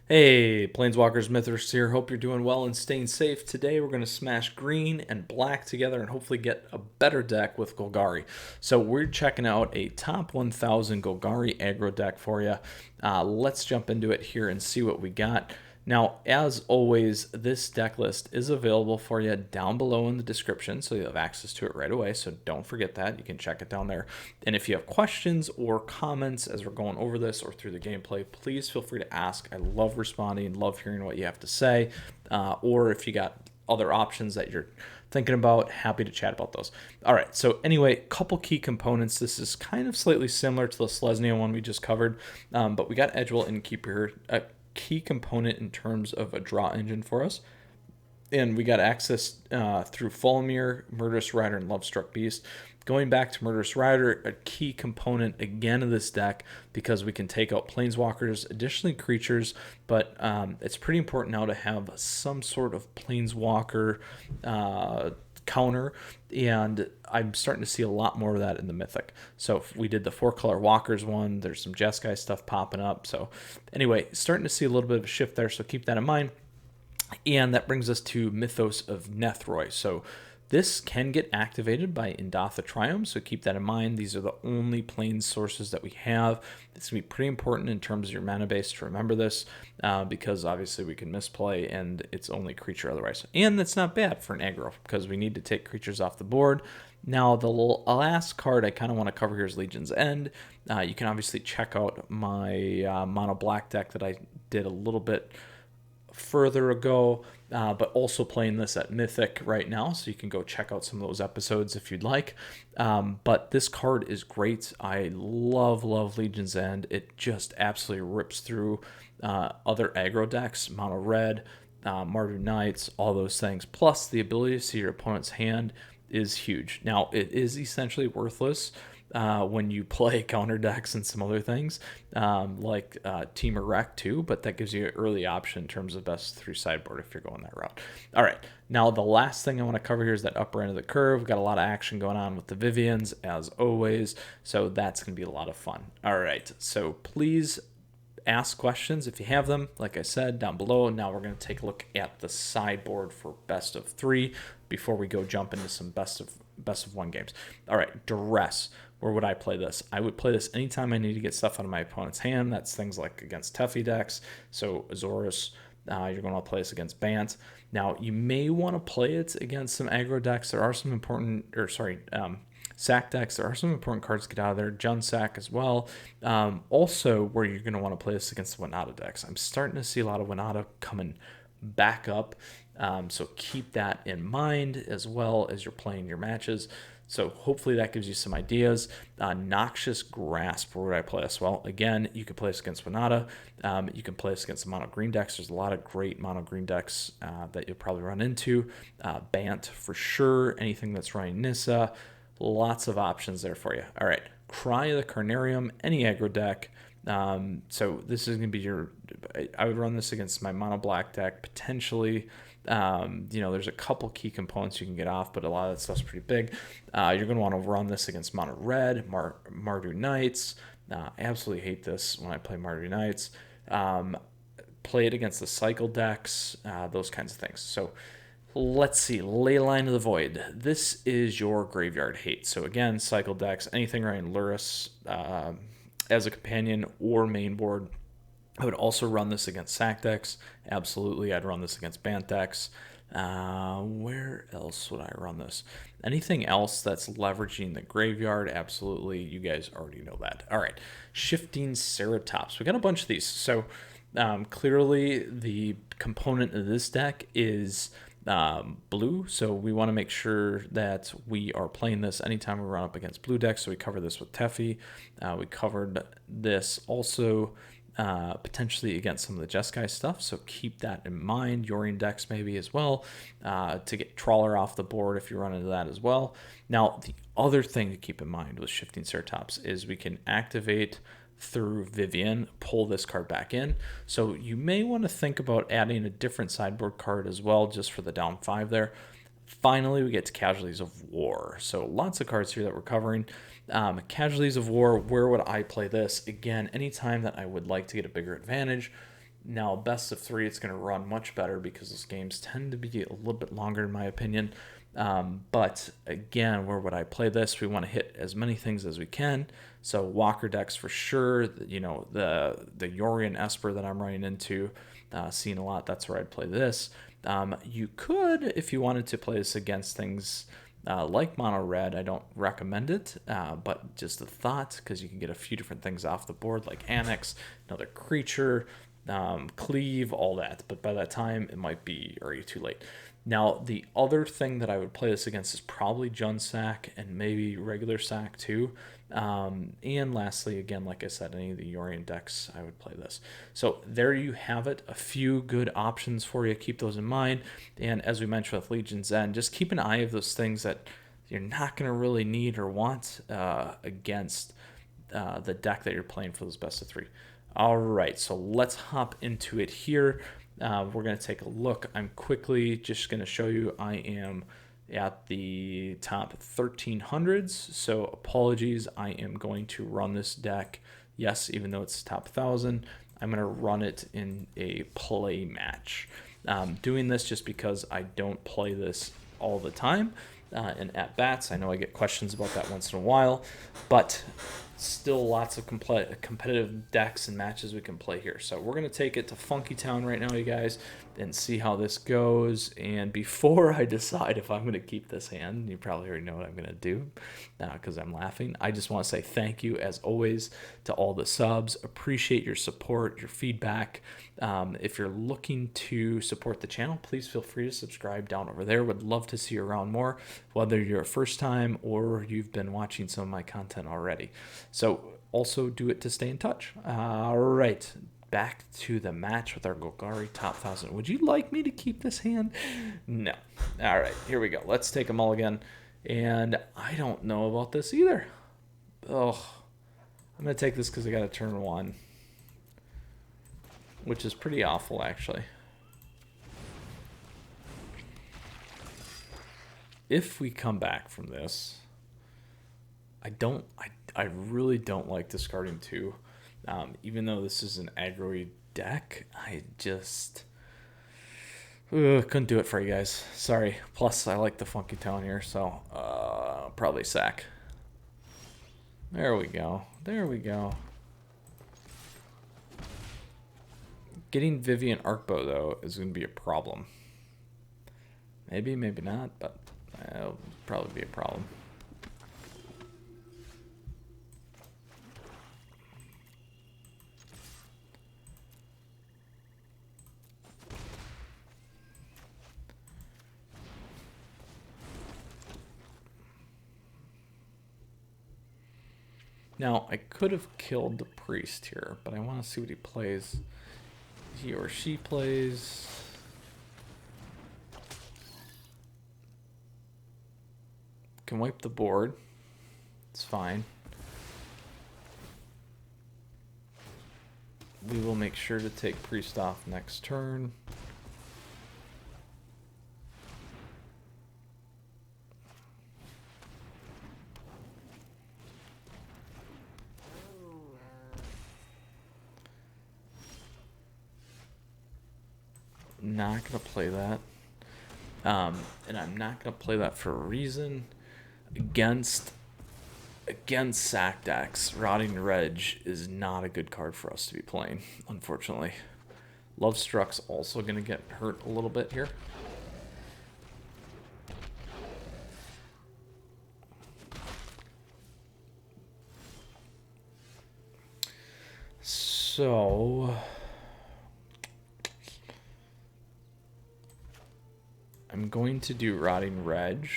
Hey, Planeswalkers, Mythras here. Hope you're doing well and staying safe. Today we're going to smash green and black together and hopefully get a better deck with Golgari. So we're checking out a top 1000 Golgari aggro deck for you. Let's jump into it here and see what we got. Now, as always, this deck list is available for you down below in the description, so you'll have access to it right away, so don't forget that. You can check it down there. And if you have questions or comments as we're going over this or through the gameplay, please feel free to ask. I love responding and love hearing what you have to say, or if you got other options that you're thinking about, happy to chat about those. All right, so anyway, couple key components. This is kind of slightly similar to the Selesnya one we just covered, but we got Edgewall Innkeeper here, key component in terms of a draw engine for us. And we got access through Foulmire, Murderous Rider, and Lovestruck Beast. Going back to Murderous Rider, a key component again of this deck because we can take out Planeswalkers, additionally creatures, but it's pretty important now to have some sort of Planeswalker counter, and I'm starting to see a lot more of that in the Mythic. So if we did the 4-color Walkers one, there's some Jeskai stuff popping up. So anyway, starting to see a little bit of a shift there, so keep that in mind. And that brings us to Mythos of Nethroi. So this can get activated by Indatha Triome, so keep that in mind. These are the only planes sources that we have. It's going to be pretty important in terms of your mana base to remember this, because obviously we can misplay and it's only creature otherwise. And that's not bad for an aggro, because we need to take creatures off the board. Now, the last card I kind of want to cover here is Legion's End. You can obviously check out my mono black deck that I did a little bit further ago, but also playing this at Mythic right now, so you can go check out some of those episodes if you'd like. But this card is great. I love Legion's End. It just absolutely rips through other aggro decks, mono red, Mardu Knights, all those things. Plus, the ability to see your opponent's hand is huge. Now, it is essentially worthless when you play counter decks and some other things, like Team or Wreck too, but that gives you an early option in terms of best through sideboard if you're going that route. All right, now the last thing I want to cover here is that upper end of the curve. We've got a lot of action going on with the Viviens, as always, so that's going to be a lot of fun. All right, so please ask questions if you have them, like I said, down below. Now we're going to take a look at the sideboard for best of 3 before we go jump into some best of 1 games. All right, Duress. Where would I play this? I would play this anytime I need to get stuff out of my opponent's hand. That's things like against Teffi decks. So Azorius, you're going to want to play this against Bant. Now, you may want to play it against some aggro decks. There are some important, sack decks. There are some important cards to get out of there. Jun Sack as well. Also, where you're going to want to play this against the Winata decks. I'm starting to see a lot of Winata coming back up. So keep that in mind as well as you're playing your matches. So hopefully that gives you some ideas. Noxious Grasp, where would I play this? Well, again, you can play this against Winata. You can play this against the mono green decks. There's a lot of great mono green decks that you'll probably run into. Bant for sure. Anything that's running Nissa. Lots of options there for you. All right, Cry of the Carnarium, any aggro deck. So this is going to be I would run this against my mono black deck potentially. There's a couple key components you can get off, but a lot of that stuff's pretty big. You're going to want to run this against mono red, Mardu Knights. I absolutely hate this when I play Mardu Knights. Play it against the cycle decks, those kinds of things. So let's see, Leyline of the Void. This is your graveyard hate. So again, cycle decks, anything running Lurrus as a companion or main board. I would also run this against sack decks. Absolutely, I'd run this against Bant decks. Where else would I run this? Anything else that's leveraging the graveyard? Absolutely, you guys already know that. All right, Shifting Ceratops. We got a bunch of these. So clearly, the component of this deck is blue, so we want to make sure that we are playing this anytime we run up against blue decks. So we cover this with Teffi. We covered this also potentially against some of the Jeskai stuff, so keep that in mind. Yorion decks maybe as well, to get Trawler off the board if you run into that as well. Now, the other thing to keep in mind with Shifting Ceratops is we can activate through Vivien, pull this card back in. So you may want to think about adding a different sideboard card as well, just for the down 5 there. Finally, we get to Casualties of War. So lots of cards here that we're covering. Casualties of War, where would I play this? Again, anytime that I would like to get a bigger advantage, Now, best of 3, it's going to run much better because those games tend to be a little bit longer in my opinion. But again, where would I play this? We want to hit as many things as we can. So Walker decks for sure. You know, the Yorion Esper that I'm running into, seeing a lot, that's where I'd play this. You could, if you wanted to play this against things like mono red, I don't recommend it, but just a thought, because you can get a few different things off the board like Annex, another creature, cleave, all that. But by that time, it might be already too late. Now, the other thing that I would play this against is probably Jund Sack and maybe regular Sack too. And lastly, again, like I said, any of the Yorion decks, I would play this. So there you have it. A few good options for you. Keep those in mind. And as we mentioned with Legion's End, just keep an eye of those things that you're not going to really need or want against the deck that you're playing for those best of 3. All right, so let's hop into it here. We're going to take a look. I'm quickly just going to show you I am at the top 1300s, so apologies. I am going to run this deck, yes, even though it's top 1000, I'm going to run it in a play match. Doing this just because I don't play this all the time in at-bats. I know I get questions about that once in a while, but still lots of competitive decks and matches we can play here. So we're going to take it to Funky Town right now, you guys, and see how this goes. And before I decide if I'm going to keep this hand, you probably already know what I'm going to do because I'm laughing. I just want to say thank you, as always, to all the subs. Appreciate your support, your feedback. If you're looking to support the channel, please feel free to subscribe down over there. Would love to see you around more, whether you're a first time or you've been watching some of my content already. So also do it to stay in touch. All right, back to the match with our Golgari top 1000. Would you like me to keep this hand? No. All right, here we go. Let's take a mulligan. And I don't know about this either. Oh, I'm going to take this because I got a turn 1, which is pretty awful, actually. If we come back from this, I really don't like discarding 2. Even though this is an aggro deck, I just couldn't do it for you guys. Sorry. Plus, I like the Funky Town here, so probably sack. There we go. There we go. Getting Vivien Arkbow, though, is going to be a problem. Maybe, maybe not, but it'll probably be a problem. Now, I could have killed the priest here, but I want to see what he plays. He or she plays. Can wipe the board. It's fine. We will make sure to take priest off next turn. Not gonna play that, and I'm not gonna play that for a reason. Against sack decks, Rotting Reg is not a good card for us to be playing, unfortunately. Lovestruck's also gonna get hurt a little bit here. So I'm going to do Rotting Reg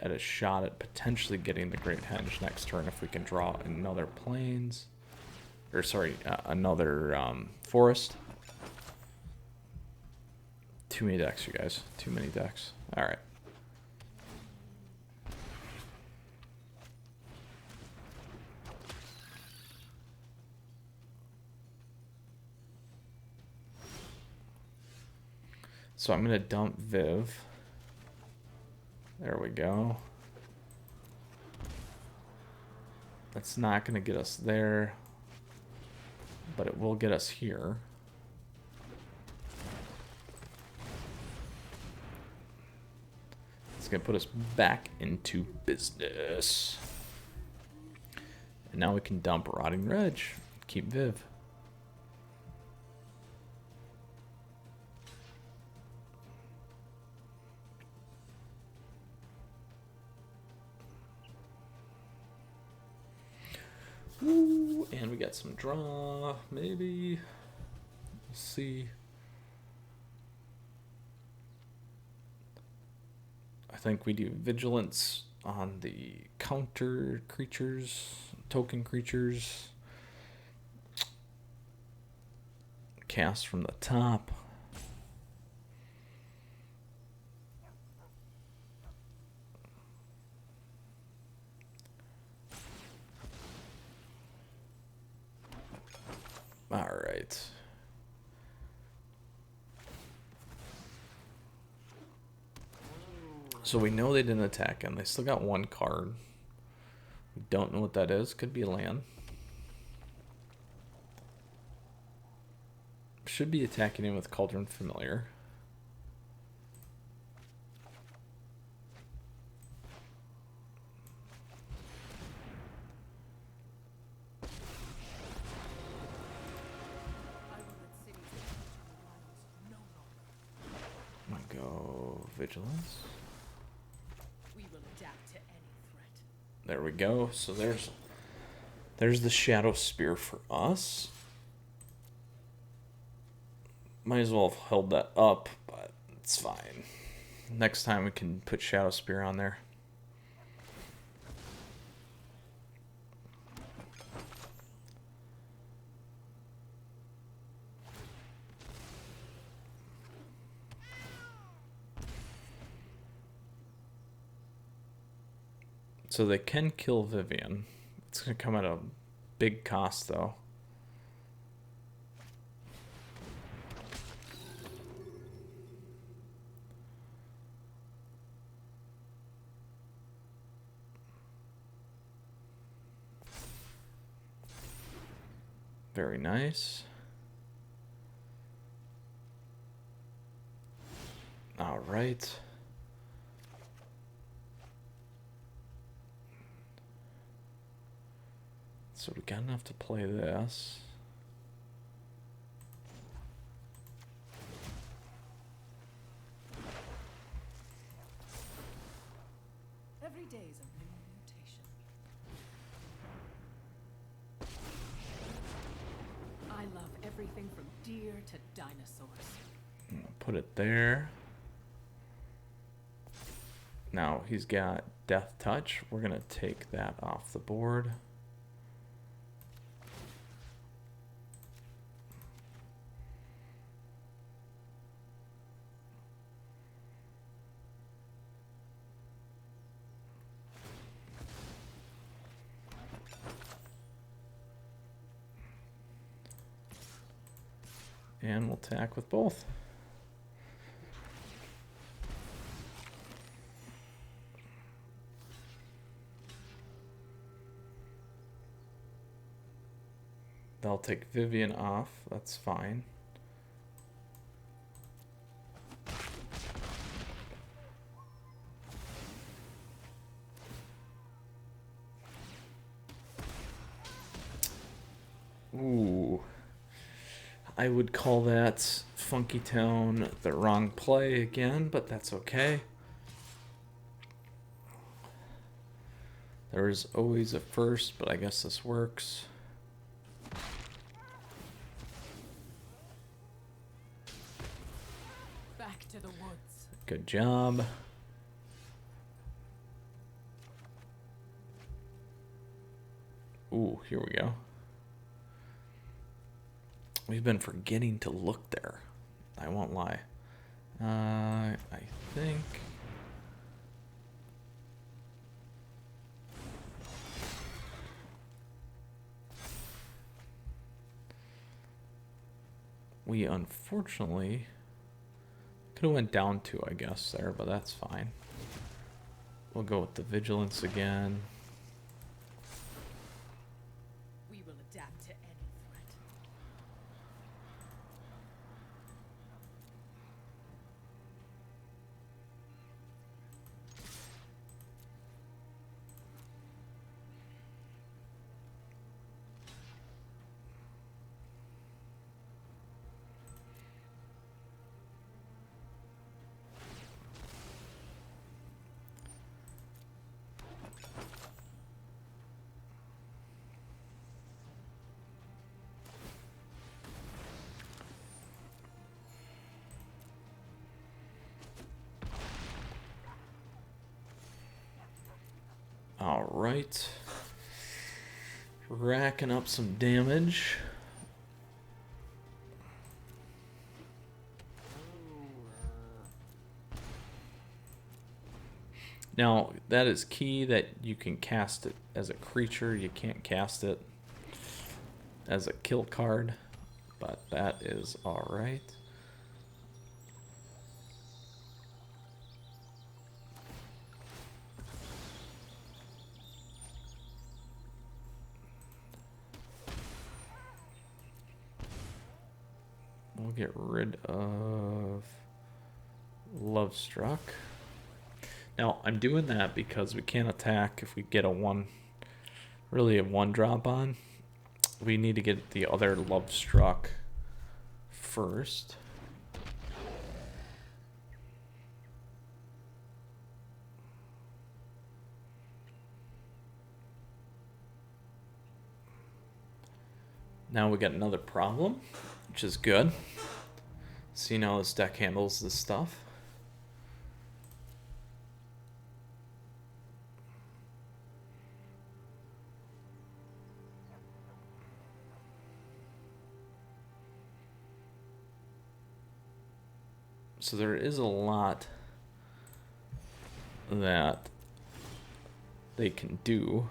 at a shot at potentially getting the Great Henge next turn if we can draw another plains. Or sorry, another forest. Too many decks, you guys. Too many decks. Alright. So I'm going to dump Viv. There we go. That's not going to get us there, but it will get us here. It's going to put us back into business. And now we can dump Rotting Reg. Keep Viv. Ooh, and we got some draw, maybe. We'll see. I think we do Vigilance on the counter creatures, token creatures. Cast from the top. All right. So we know they didn't attack him. They still got one card. We don't know what that is. Could be a land. Should be attacking him with Cauldron Familiar. Go Vigilance. We will adapt to any threat. There we go. So there's the Shadowspear for us. Might as well have held that up, but it's fine. Next time we can put Shadowspear on there. So they can kill Vivien. It's going to come at a big cost, though. Very nice. All right. So we got enough to play this. Every day is a new mutation. I love everything from deer to dinosaurs. Put it there. Now he's got Death Touch. We're going to take that off the board. And we'll attack with both. They'll take Vivien off. That's fine. Ooh. I would call that Funky Town the wrong play again, but that's okay. There is always a first, but I guess this works. Back to the woods. Good job. Ooh, here we go. We've been forgetting to look there. I won't lie. I think... we unfortunately could have went down 2, I guess, there, but that's fine. We'll go with the Vigilance again. We will adapt to any threat. All right. Racking up some damage. Now, that is key that you can cast it as a creature. You can't cast it as a kill card, but that is all right. We'll get rid of Lovestruck. Now, I'm doing that because we can't attack if we get a one drop on. We need to get the other Lovestruck first. Now we got another problem, which is good. See how this deck handles this stuff. So there is a lot that they can do.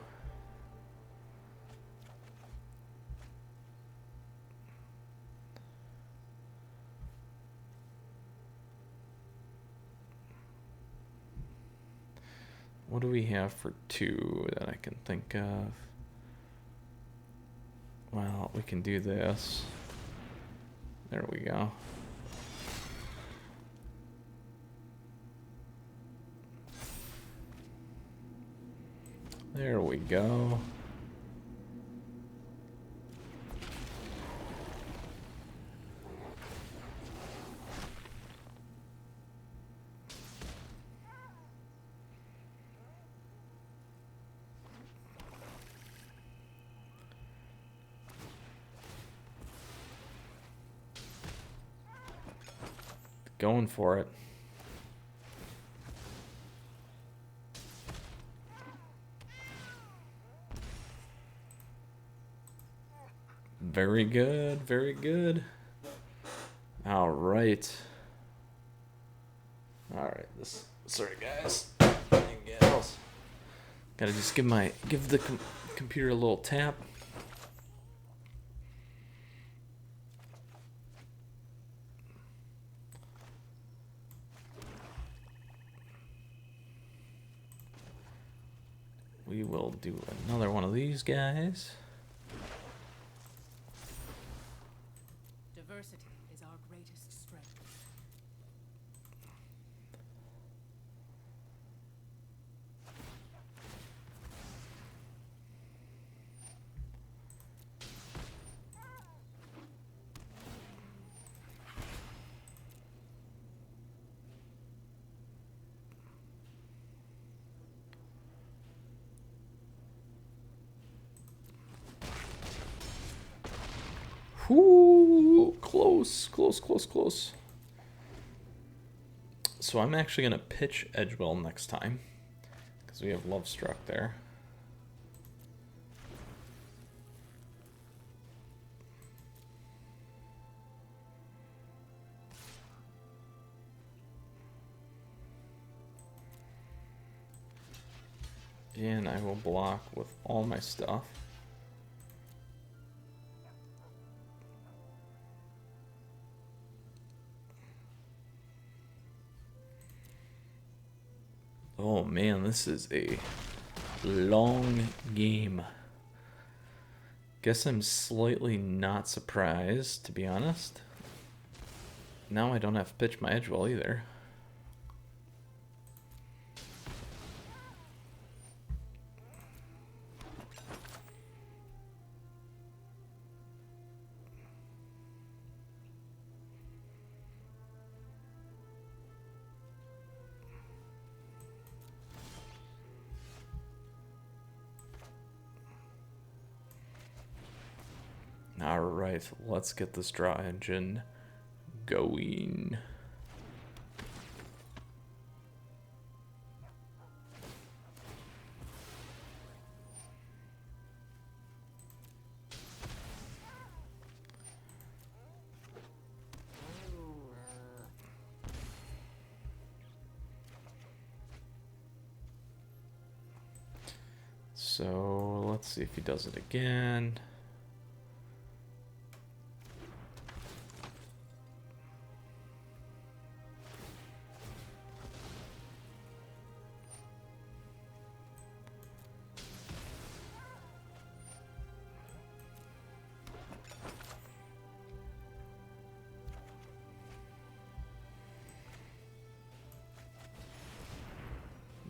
What do we have for 2 that I can think of? Well, we can do this. There we go. There we go. Going for it. Very good, very good. All right. All right. Sorry, guys and gals. Gotta just give the computer a little tap. We will do another one of these guys. Diversity is our greatest strength. Whoo, close. So I'm actually going to pitch Edgewall next time, because we have Lovestruck there. And I will block with all my stuff. Oh man, this is a long game. Guess I'm slightly not surprised, to be honest. Now I don't have to pitch my Edgewall either. Alright, let's get this draw engine going. So let's see if he does it again.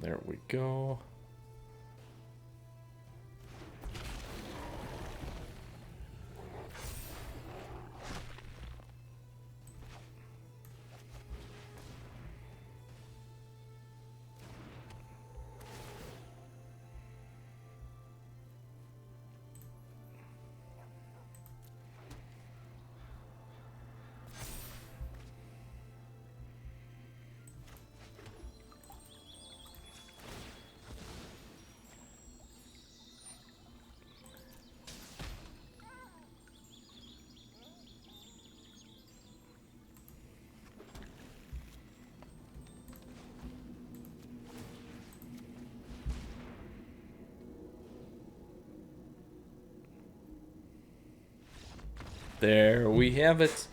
There we go. There we have it.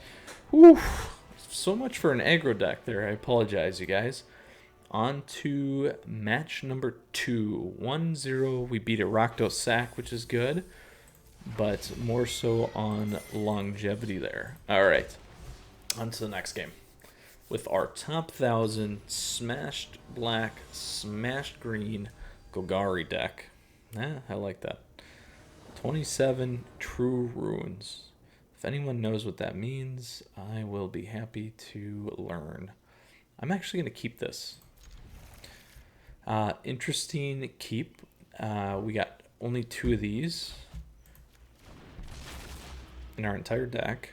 Whew. So much for an aggro deck there. I apologize, you guys. On to match number 2. 1-0. We beat a rakdos sack, which is good, but more so on longevity there. All right. On to the next game. With our top 1,000 smashed black, smashed green Golgari deck. I like that. 27 true runes. If anyone knows what that means, I will be happy to learn. I'm actually going to keep this. Interesting keep. We got only 2 of these in our entire deck.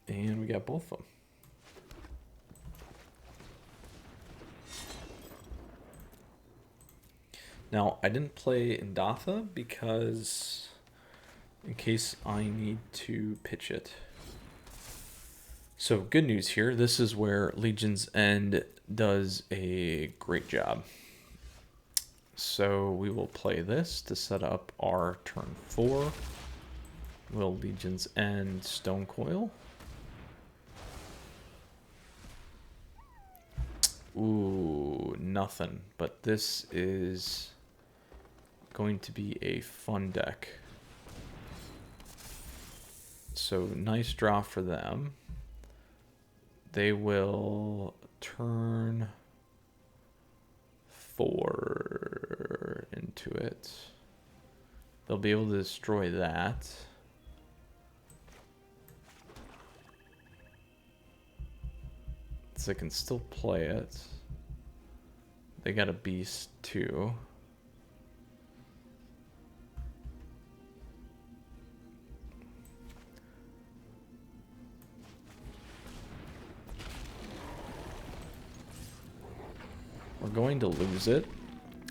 And we got both of them. Now, I didn't play Indatha because in case I need to pitch it. So good news here. This is where Legion's End does a great job. So we will play this to set up our turn 4. Will Legion's End Stone Coil. Ooh, nothing. But this is going to be a fun deck. So nice draw for them. They will turn 4 into it. They'll be able to destroy that. So they can still play it. They got a beast too. We're going to lose it,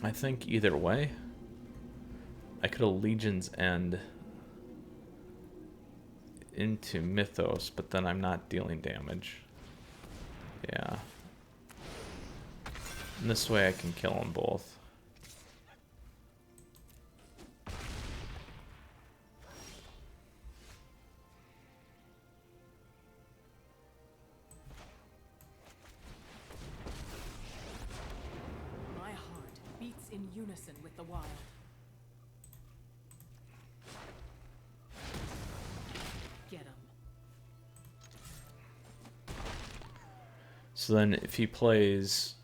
I think, either way. I could have Legion's End into Mythos, but then I'm not dealing damage. Yeah. And this way I can kill them both. My heart beats in unison with the wild. Get him. So then if he plays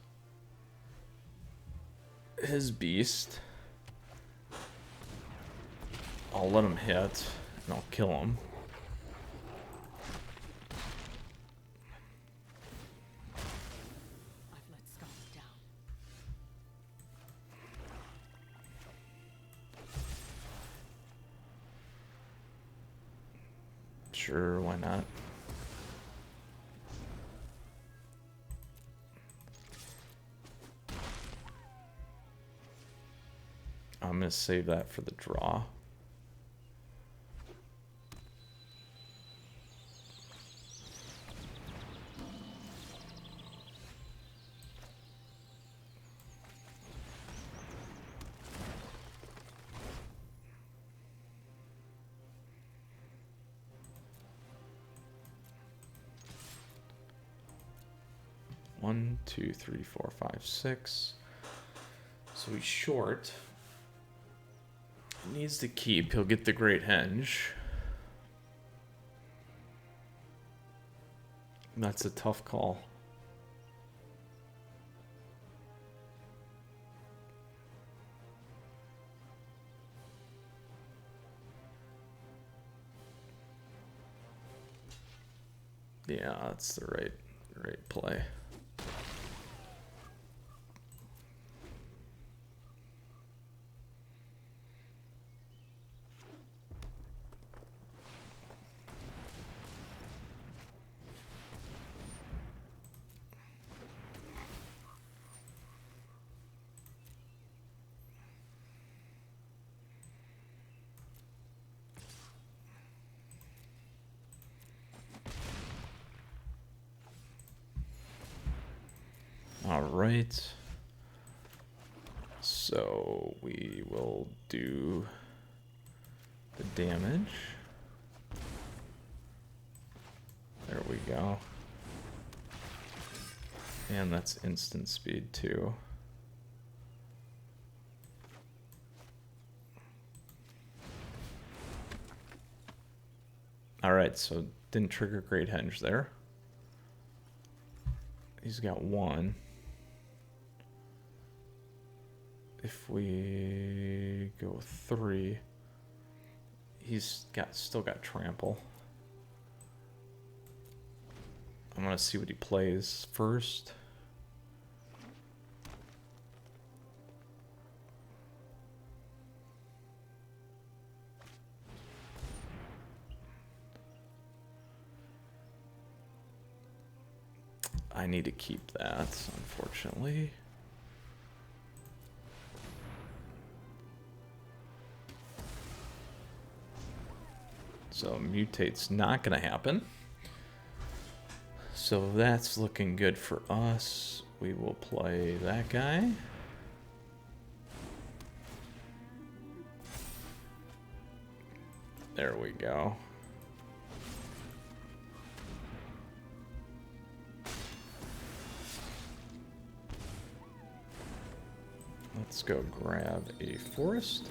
his beast, I'll let him hit and I'll kill him. I've let Scott down. Sure, why not? I'm going to save that for the draw. 1, 2, 3, 4, 5, 6. So he's short. He needs to keep. He'll get the Great Henge. That's a tough call. Yeah, that's the right play. All right. So we will do the damage. There we go. And that's instant speed too. All right, so didn't trigger Great Henge there. He's got 1. If we go 3, he's still got trample. I'm gonna see what he plays first. I need to keep that, unfortunately. So mutate's not gonna happen. So that's looking good for us. We will play that guy. There we go. Let's go grab a forest.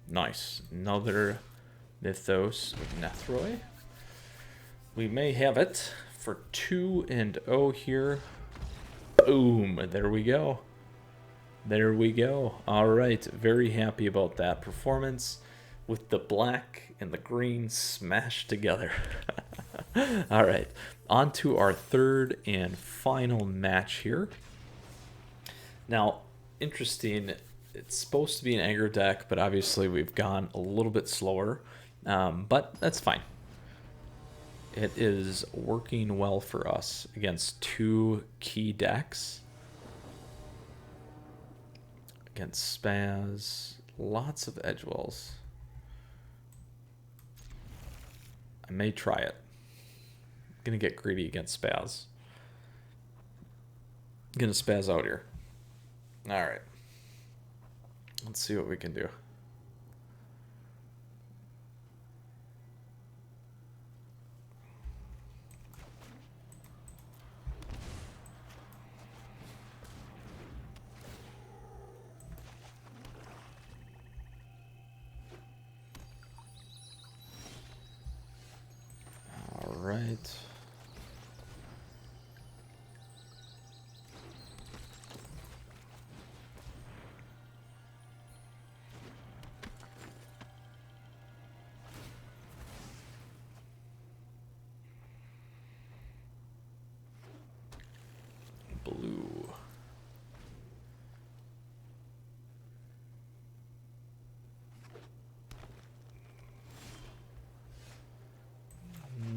Nice. Another Mythos of Nethroi. We may have it for 2-0 here. Boom. There we go. There we go. All right. Very happy about that performance with the black and the green smashed together. All right. On to our third and final match here. Now, interesting. It's supposed to be an aggro deck, but obviously we've gone a little bit slower. But that's fine. It is working well for us against 2 key decks. Against Spaz, lots of Edgewalls. I may try it. I'm gonna get greedy against Spaz. I'm gonna Spaz out here. All right. Let's see what we can do. All right. Blue.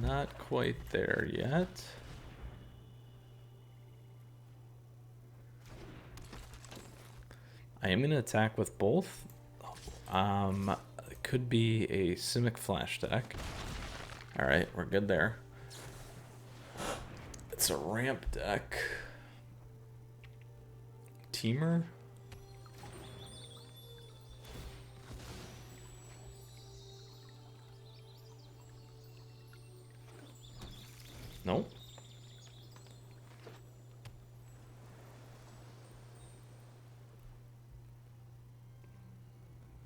Not quite there yet. I am going to attack with both. It could be a Simic Flash deck. All right, we're good there. It's a ramp deck. Teamer? Nope.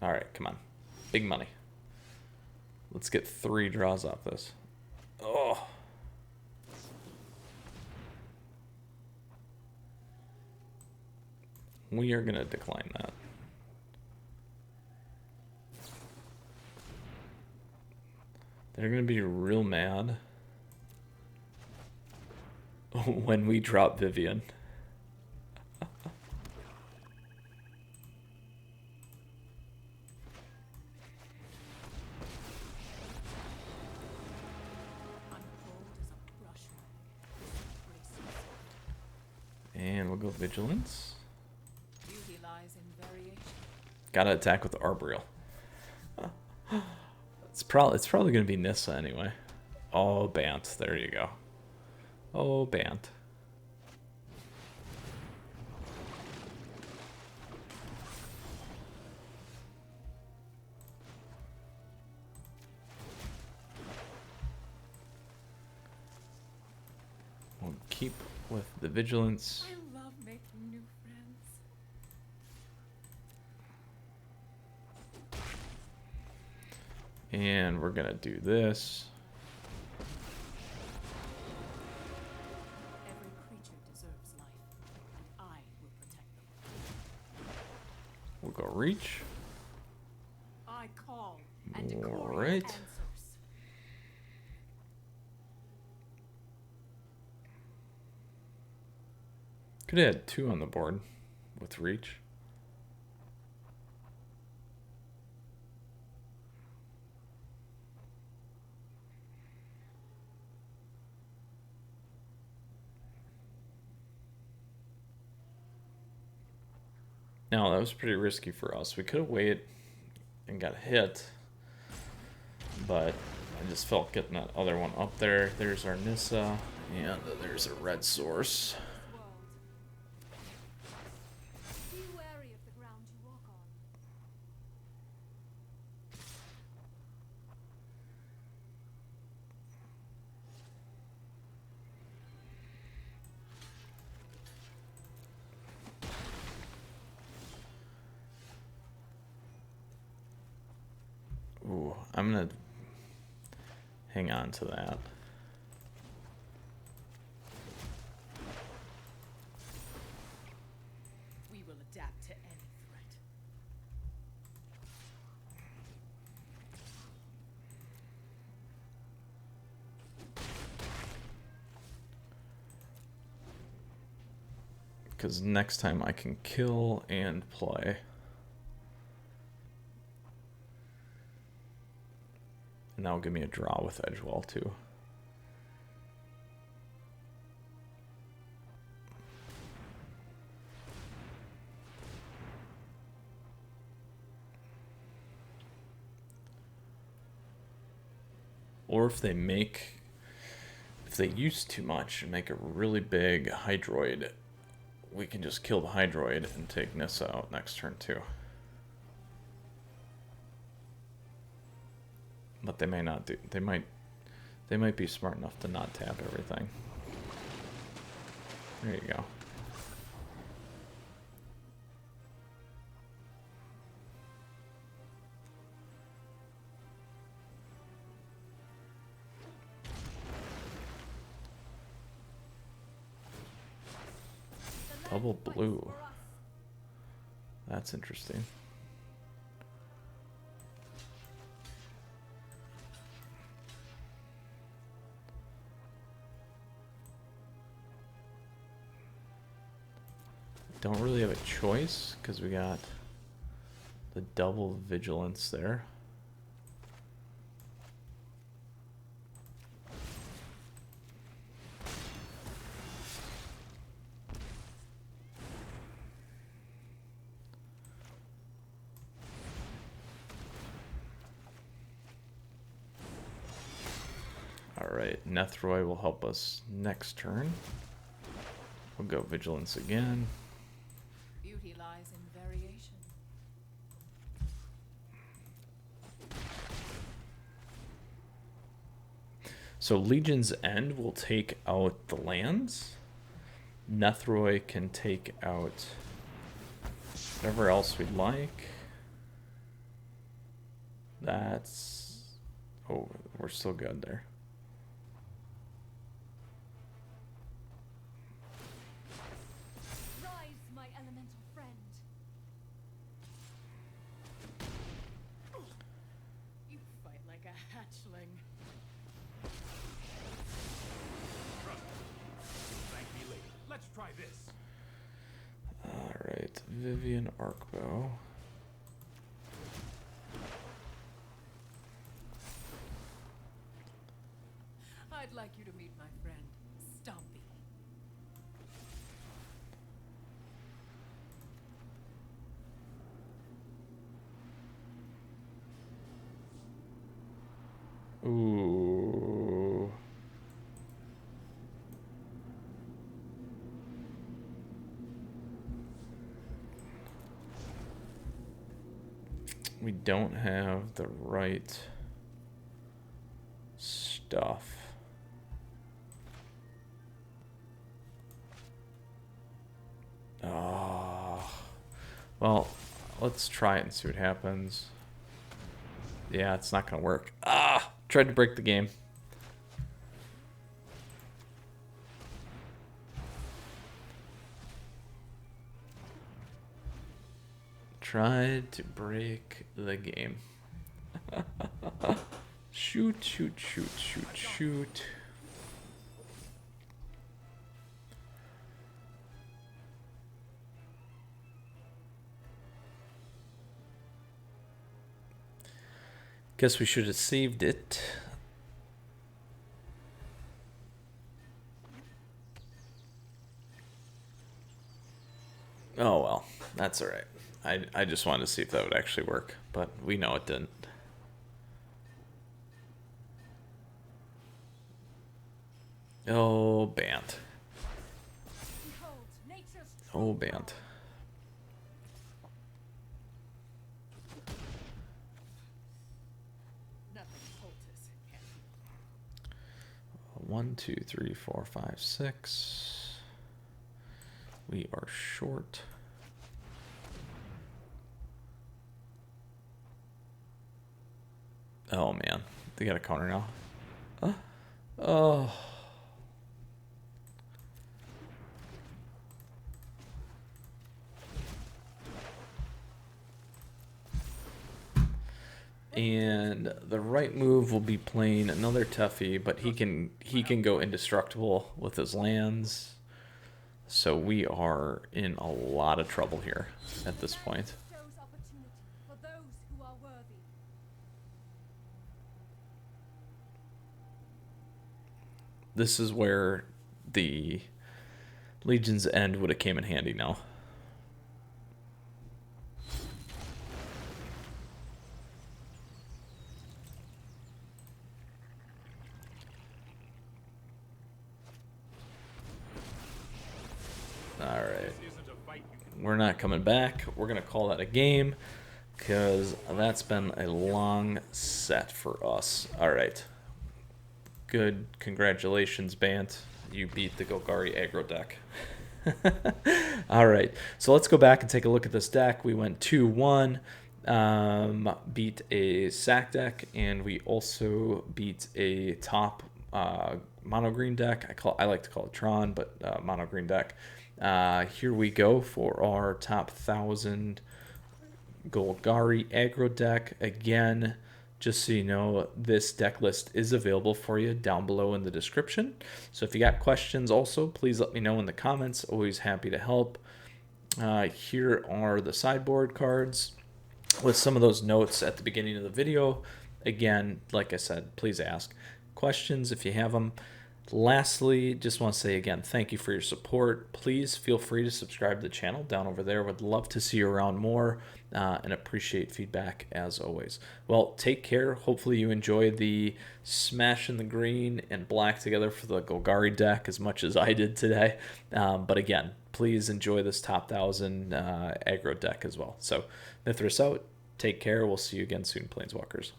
All right, come on. Big money. Let's get 3 draws off this. Oh. We are going to decline that. They're going to be real mad when we drop Vivien. And we'll go Vigilance. Gotta attack with the Arboreal. It's probably gonna be Nissa anyway. Oh, Bant. There you go. Oh, Bant. We'll keep with the Vigilance. I love making new friends. And we're gonna do this. Every creature deserves life, and I will protect them. We'll go reach. I call and decor All your right. answers. Could have had 2 on the board with reach. No, that was pretty risky for us. We could have waited and got hit, but I just felt getting that other one up there. There's our Nissa, and there's a red source. Be wary of the ground you walk on. Ooh, I'm gonna hang on to that. We will adapt to any threat. Because next time I can kill and play. And that'll give me a draw with Edgewall too. Or if they use too much and make a really big Hydroid, we can just kill the Hydroid and take Nissa out next turn too. But they may not do. They might be smart enough to not tap everything. There you go. Double blue. That's interesting. Don't really have a choice because we got the double vigilance there. All right. right, Nethroi will help us next turn. We'll go Vigilance again. Beauty lies in variation. So Legion's End will take out the lands. Nethroi can take out whatever else we'd like. That's... oh, we're still good there. Rise, my elemental friend. You fight like a hatchling. Thank me later. Let's try this. Alright, Vivien, Arkbow. I'd like you to meet my friend, Stompy. Ooh. We don't have the right stuff. Well, let's try it and see what happens. Yeah, it's not gonna work. Tried to break the game. Tried to break the game. Shoot, shoot, shoot, shoot, shoot. Guess we should have saved it. Oh well, that's alright. I just wanted to see if that would actually work, but we know it didn't. Oh, Bant. Behold, nature's Oh, Bant. nothing poultice can. 1, 2, 3, 4, 5, 6. We are short. Oh man, they got a counter now. Oh. And the right move will be playing another toughie, but he can go indestructible with his lands. So we are in a lot of trouble here at this point. Shows opportunity for those who are worthy. This is where the Legion's End would have came in handy now. Alright. We're not coming back. We're going to call that a game because that's been a long set for us. Alright. Good. Congratulations, Bant. You beat the Golgari Aggro deck. Alright. So let's go back and take a look at this deck. We went 2-1. Beat a sack deck, and we also beat a top mono green deck. I like to call it Tron, but mono green deck. Here we go for our top 1,000 Golgari aggro deck. Again, just so you know, this deck list is available for you down below in the description. So if you got questions also, please let me know in the comments. Always happy to help. Here are the sideboard cards with some of those notes at the beginning of the video. Again, like I said, please ask questions if you have them. Lastly, just want to say again, thank you for your support. Please feel free to subscribe to the channel down over there. Would love to see you around more and appreciate feedback as always. Well, take care. Hopefully you enjoy the smashing the green and black together for the Golgari deck as much as I did today. But again, please enjoy this top 1000 aggro deck as well. So Mythras out. Take care. We'll see you again soon, Planeswalkers.